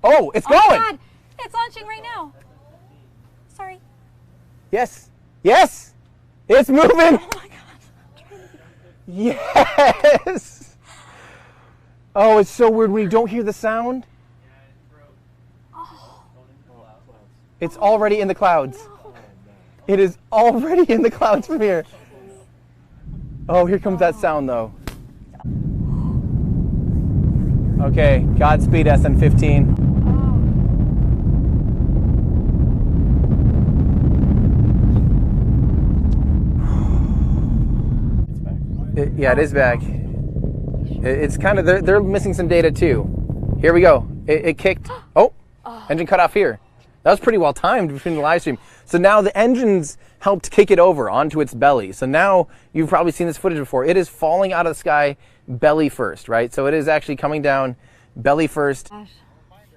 Oh, it's going! Oh, God. It's launching right now. Sorry. Yes. Yes! It's moving! Oh my God. Yes! Oh, it's so weird when you don't hear the sound. Oh. It's already in the clouds. No. It is already in the clouds from here. Oh, here comes that sound though. Okay, Godspeed SN15. Yeah, it is back. It's kind of, they're missing some data too. Here we go. It kicked. Oh, engine cut off here. That was pretty well timed between the live stream. So now the engines helped kick it over onto its belly. So now you've probably seen this footage before. It is falling out of the sky belly first, right? So it is actually coming down belly first. Gosh.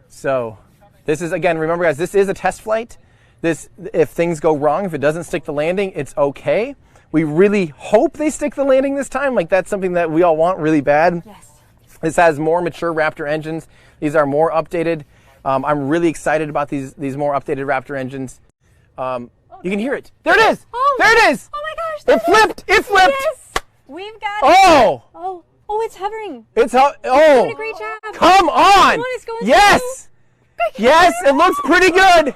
So this is, again, remember guys, this is a test flight. This, if things go wrong, if it doesn't stick the landing, it's okay. We really hope they stick the landing this time. Like that's something that we all want really bad. Yes. This has more mature Raptor engines. These are more updated. I'm really excited about these more updated Raptor engines. You can hear it. There it is. Oh, there it is. Oh my gosh. It flipped. It flipped. Yes. We've got Oh. Oh. Oh, it's hovering. It's how. You're Oh. doing a great job. Come on. It's going Yes. Yes. It looks pretty good.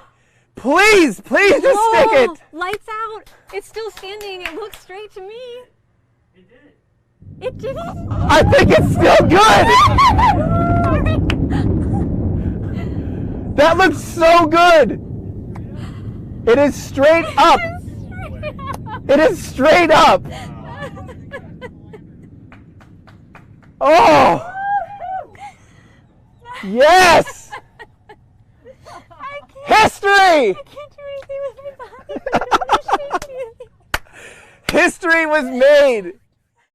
Please, please just stick it. Lights out. It's still standing. It looks straight to me. It did it. It did it. I think it's still good. That looks so good. It is straight up. It is straight up. Oh. Yes. History. I can't do anything with my body. History was made.